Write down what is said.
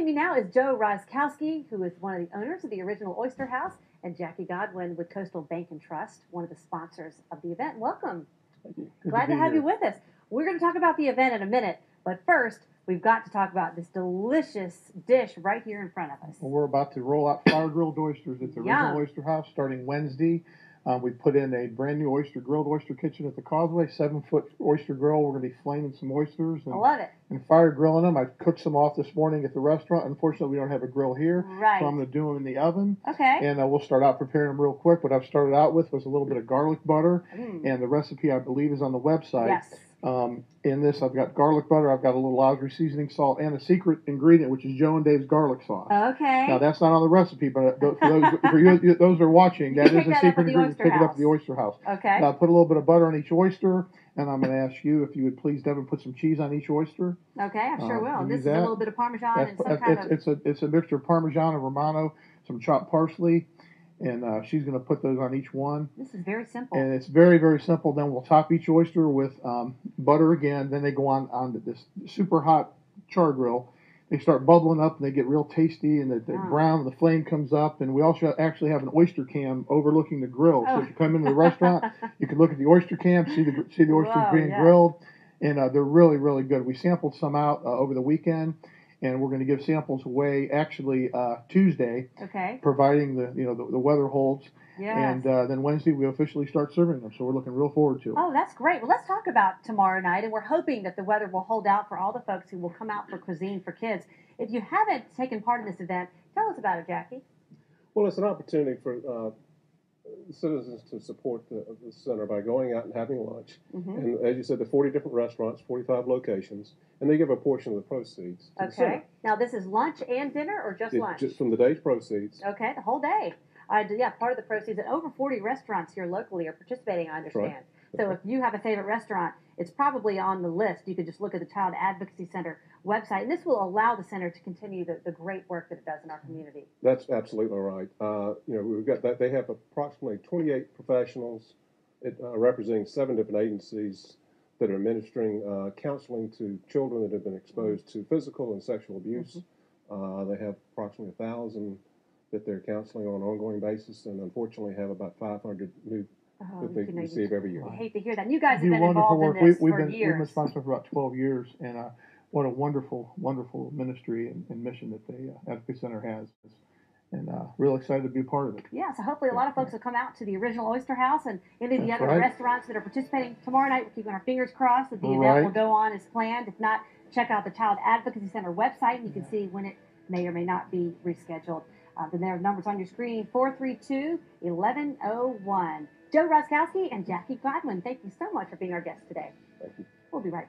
Joining me now is Joe Roskowski, who is one of the owners of the original Oyster House, and Jackie Godwin with Coastal Bank and Trust, one of the sponsors of the event. Welcome. Thank you. Glad to have you with us. We're going to talk about the event in a minute, but first, we've got to talk about this delicious dish right here in front of us. Well, we're about to roll out fire-grilled oysters at the original Oyster House starting Wednesday. We put in a brand new grilled oyster kitchen at the Causeway, 7-foot oyster grill. We're going to be flaming some oysters. I love it. And fire grilling them. I cooked some off this morning at the restaurant. Unfortunately, we don't have a grill here. Right. So I'm going to do them in the oven. Okay. And we'll start out preparing them real quick. What I've started out with was a little bit of garlic butter. And the recipe, I believe, is on the website. Yes. In this, I've got garlic butter, I've got a little Osprey seasoning salt, and a secret ingredient, which is Joe and Dave's garlic sauce. Okay. Now, that's not on the recipe, but for you, those who are watching, that is a secret ingredient. Pick it up at the Oyster House. Okay. Now, put a little bit of butter on each oyster, and I'm going to ask you if you would please, Devin, put some cheese on each oyster. Okay, I sure will. And this is a little bit of Parmesan and some kind of... It's a mixture of Parmesan and Romano, some chopped parsley. And she's going to put those on each one. This is very simple. And it's very, very simple. Then we'll top each oyster with butter again. Then they go on this super hot char grill. They start bubbling up and they get real tasty and the brown and the flame comes up. And we also actually have an oyster cam overlooking the grill. So if you come into the restaurant, you can look at the oyster cam, see the oysters being grilled. And they're really, really good. We sampled some out over the weekend. And we're going to give samples away actually Tuesday, providing the weather holds. Yes. And then Wednesday we officially start serving them. So we're looking real forward to it. Oh, that's great. Well, let's talk about tomorrow night. And we're hoping that the weather will hold out for all the folks who will come out for Cuisine for Kids. If you haven't taken part in this event, tell us about it, Jackie. Well, it's an opportunity for citizens to support the center by going out and having lunch. And as you said, there are 40 different restaurants, 45 locations, and they give a portion of the proceeds to the center. Now, this is lunch and dinner or just lunch? Just from the day's proceeds. Okay, the whole day. Part of the proceeds. And over 40 restaurants here locally are participating, I understand. Right. So if you have a favorite restaurant, it's probably on the list. You could just look at the Child Advocacy Center website, and this will allow the center to continue the great work that it does in our community. That's absolutely right. We've got that. They have approximately 28 professionals representing 7 different agencies that are administering counseling to children that have been exposed to physical and sexual abuse. They have approximately 1,000 that they're counseling on an ongoing basis, and unfortunately have about 500 new that they receive every year. I hate to hear that. And you guys have been involved in this for years. We've been sponsored for about 12 years, and what a wonderful, wonderful ministry and mission that the Advocacy Center has. And real excited to be a part of it. Yeah, so hopefully a lot of folks will come out to the original Oyster House and any of the other restaurants that are participating tomorrow night. We're keeping our fingers crossed that the event will go on as planned. If not, check out the Child Advocacy Center website, and you can see when it may or may not be rescheduled. Then there are numbers on your screen, 432-1101. Joe Roskowski and Jackie Godwin, thank you so much for being our guests today. Thank you. We'll be right back.